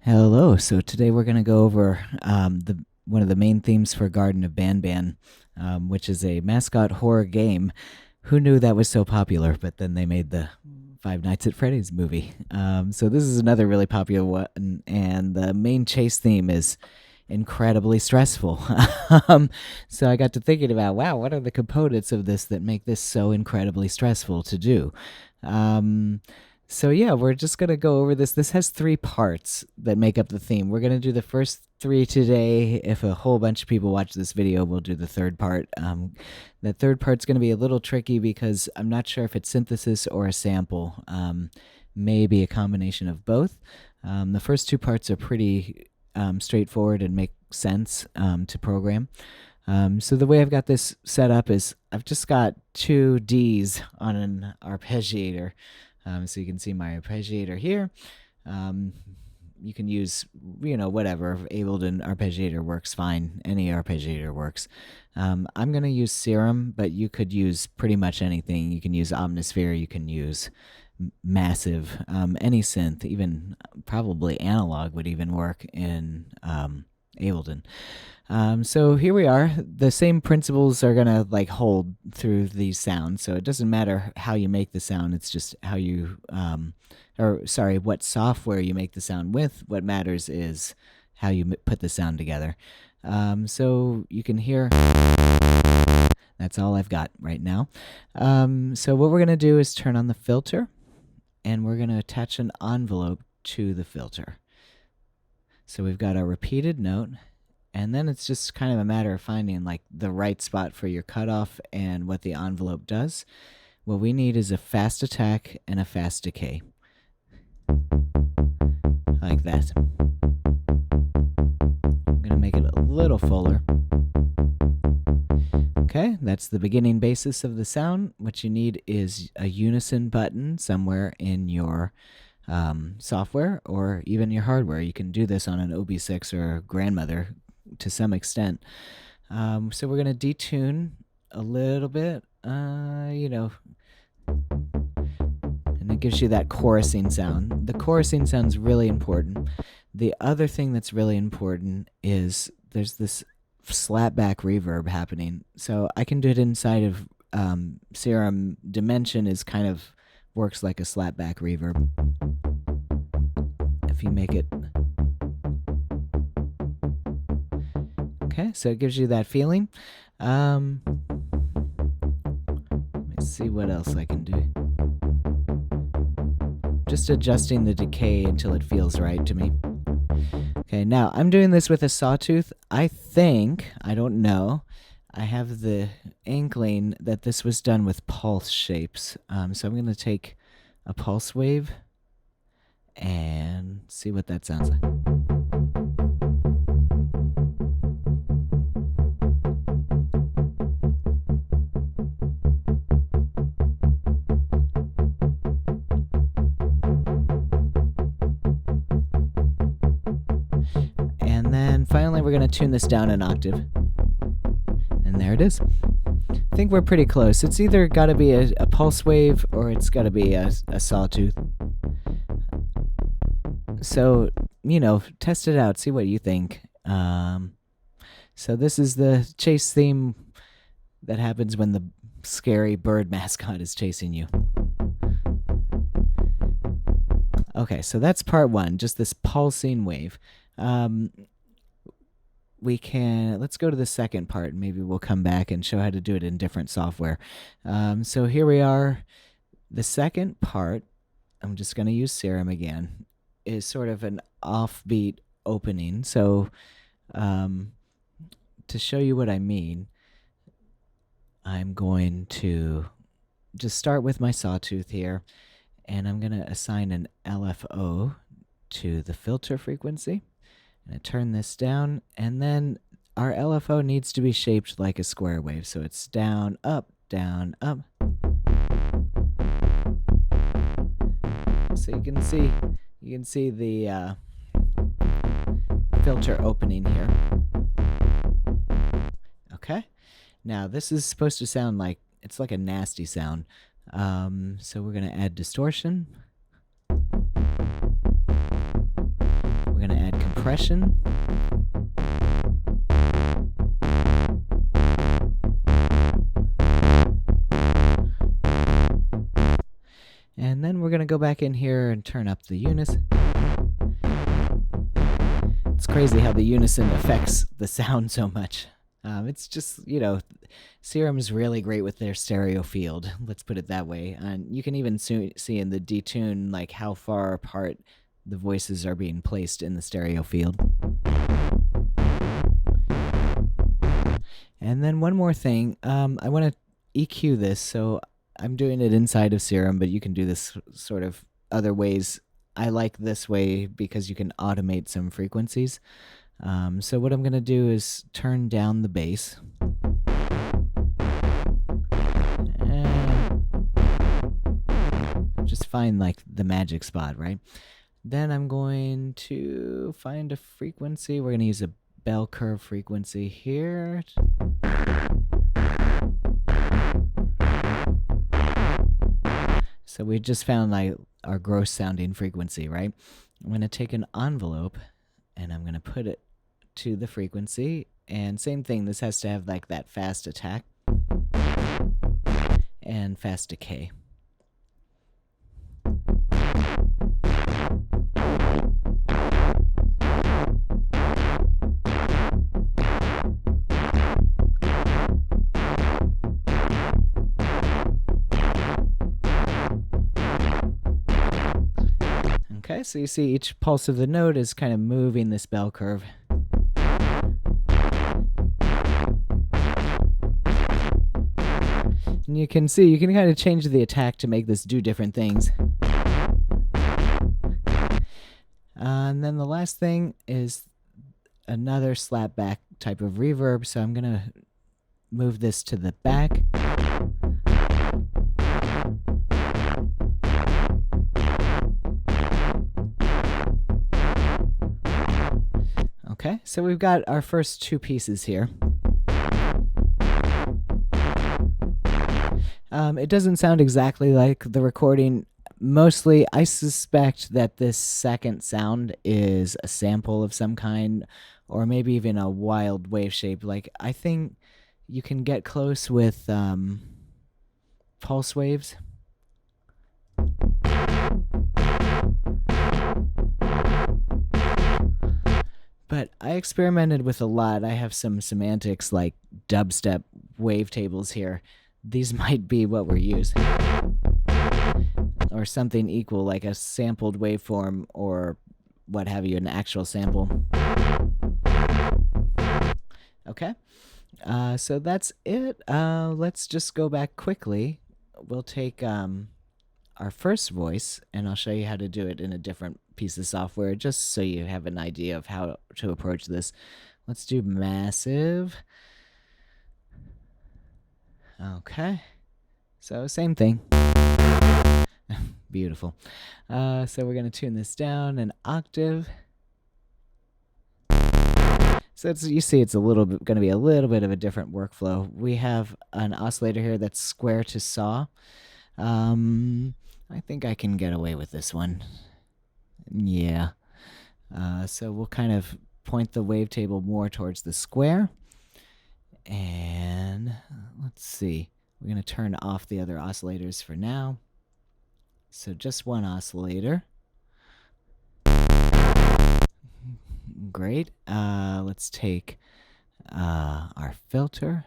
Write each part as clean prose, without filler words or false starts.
Hello. So today we're going to go over the one of the main themes for Garten of Banban, which is a mascot horror game. Who knew that was so popular? But then they made the Five Nights at Freddy's movie. So this is another really popular one, and the main chase theme is incredibly stressful. So I got to thinking about, wow, what are the components of this that make this so incredibly stressful to do? Um, so yeah, we're just gonna go over this. This has three parts that make up the theme. We're gonna do the first three today. If a whole bunch of people watch this video, we'll do the third part. The third part's gonna be a little tricky because I'm not sure if it's synthesis or a sample. Maybe a combination of both. The first two parts are pretty straightforward and make sense to program. So the way I've got this set up is I've just got two Ds on an arpeggiator. So you can see my arpeggiator here. Um, you can use, whatever. Ableton arpeggiator works fine. Any arpeggiator works. I'm going to use Serum, but you could use pretty much anything. You can use Omnisphere. You can use Massive. Any synth, even probably analog would even work in Ableton. So here we are. The same principles are gonna hold through these sounds. So it doesn't matter how you make the sound. It's just how you, what software you make the sound with. What matters is how you put the sound together. So you can hear. That's all I've got right now. So what we're gonna do is turn on the filter, and we're gonna attach an envelope to the filter. So we've got a repeated note. And then it's just kind of a matter of finding the right spot for your cutoff and what the envelope does. What we need is a fast attack and a fast decay. Like that. I'm going to make it a little fuller. Okay, that's the beginning basis of the sound. What you need is a unison button somewhere in your software or even your hardware. You can do this on an OB6 or a grandmother to some extent. So we're going to detune a little bit, and it gives you that chorusing sound. The chorusing sound's really important. The other thing that's really important is there's this slapback reverb happening. So I can do it inside of Serum. Dimension is kind of works like a slapback reverb. If you make it. Okay, so it gives you that feeling. Let me see what else I can do. Just adjusting the decay until it feels right to me. Okay, now I'm doing this with a sawtooth. I don't know, I have the inkling that this was done with pulse shapes. So I'm going to take a pulse wave and see what that sounds like. And then finally we're going to tune this down an octave. And there it is. I think we're pretty close. It's either got to be a pulse wave or it's got to be a sawtooth. So, test it out. See what you think. So this is the chase theme that happens when the scary bird mascot is chasing you. Okay, so that's part one, just this pulsing wave. Let's go to the second part, and maybe we'll come back and show how to do it in different software. So here we are. The second part, I'm just going to use Serum again, is sort of an offbeat opening. So to show you what I mean, I'm going to just start with my sawtooth here, and I'm going to assign an LFO to the filter frequency. And I turn this down, and then our LFO needs to be shaped like a square wave. So it's down, up, down, up. So you can see the filter opening here. Okay. Now this is supposed to sound like it's like a nasty sound. So we're gonna add distortion. We're gonna compression. And then we're going to go back in here and turn up the unison. It's crazy how the unison affects the sound so much. It's just, Serum's really great with their stereo field. Let's put it that way. And you can even see in the detune like how far apart the voices are being placed in the stereo field. And then one more thing, I want to EQ this, so I'm doing it inside of Serum, but you can do this sort of other ways. I like this way because you can automate some frequencies. So what I'm going to do is turn down the bass. And just find like the magic spot, right? Then I'm going to find a frequency. We're going to use a bell curve frequency here. So we just found like our gross sounding frequency, right? I'm going to take an envelope and I'm going to put it to the frequency. And same thing, this has to have like that fast attack and fast decay. Okay, so you see each pulse of the note is kind of moving this bell curve. And you can see, you can kind of change the attack to make this do different things. And then the last thing is another slap back type of reverb, so I'm going to move this to the back. Okay, so we've got our first two pieces here. It doesn't sound exactly like the recording. Mostly, I suspect that this second sound is a sample of some kind, or maybe even a wild wave shape. Like, I think you can get close with pulse waves. But I experimented with a lot. I have some semantics like dubstep wavetables here. These might be what we're using. Or something equal, like a sampled waveform or what have you, an actual sample. Okay, so that's it. Let's just go back quickly. We'll take our first voice, and I'll show you how to do it in a different piece of software, just so you have an idea of how to approach this. Let's do massive. Okay, so same thing. Beautiful. So we're going to tune this down an octave. So you see it's a little bit going to be a little bit of a different workflow. We have an oscillator here that's square to saw. I think I can get away with this one. Yeah. So we'll kind of point the wavetable more towards the square. And let's see. We're going to turn off the other oscillators for now. So just one oscillator. Great. Let's take our filter.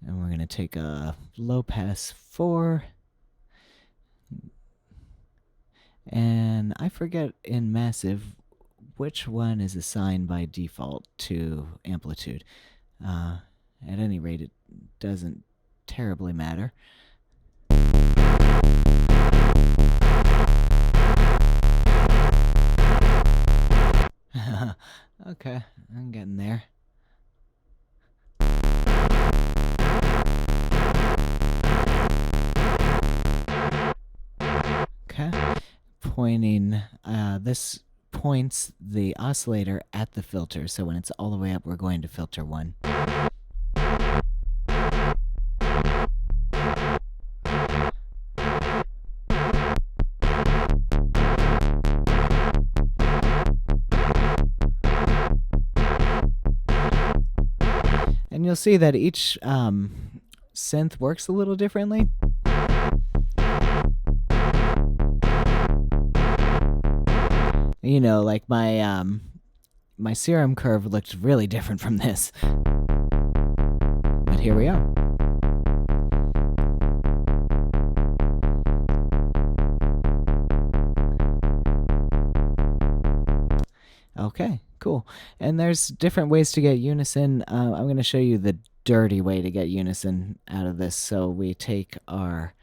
And we're going to take a low pass 4. And I forget in massive which one is assigned by default to amplitude. At any rate, it doesn't terribly matter. Okay, I'm getting there. Okay, pointing, this points the oscillator at the filter, so when it's all the way up, we're going to filter 1. And you'll see that each synth works a little differently. You know, like my serum curve looked really different from this. But here we are. Okay, cool. And there's different ways to get unison. I'm going to show you the dirty way to get unison out of this. So we take our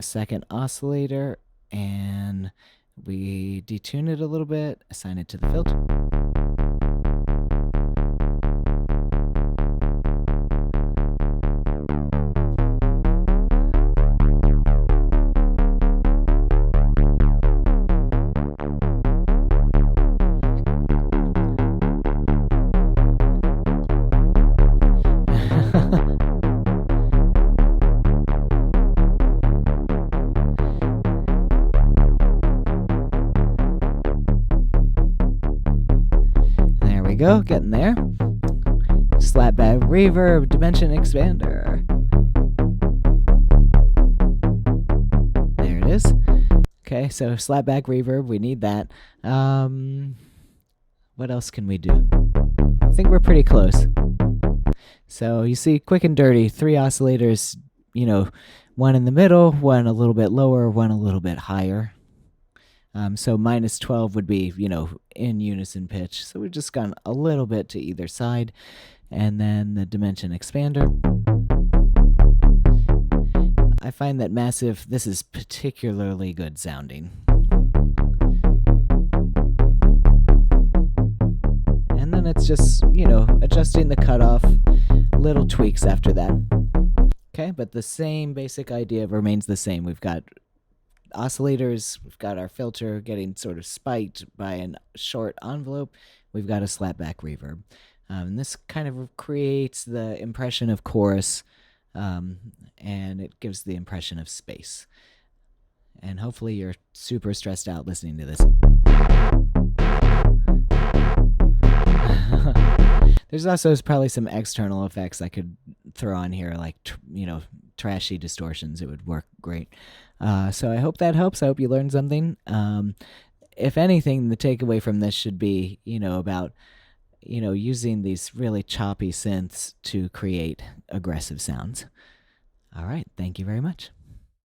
second oscillator and we detune it a little bit, assign it to the filter. There we go, getting there. Slapback reverb, dimension expander. There it is. Okay, so slapback reverb, we need that. What else can we do? I think we're pretty close. So you see, quick and dirty, 3 oscillators, you know, one in the middle, one a little bit lower, one a little bit higher. So minus 12 would be, you know, in unison pitch. So we've just gone a little bit to either side. And then the dimension expander. I find that massive, this is particularly good sounding. And then it's just, you know, adjusting the cutoff, little tweaks after that. Okay, but the same basic idea remains the same. We've got oscillators, we've got our filter getting sort of spiked by a short envelope, we've got a slapback reverb. And this kind of creates the impression of chorus, and it gives the impression of space. And hopefully you're super stressed out listening to this. There's also probably some external effects I could throw on here, like, you know, trashy distortions. It would work great. So I hope that helps. I hope you learned something. If anything, the takeaway from this should be, you know, about, you know, using these really choppy synths to create aggressive sounds. All right. Thank you very much.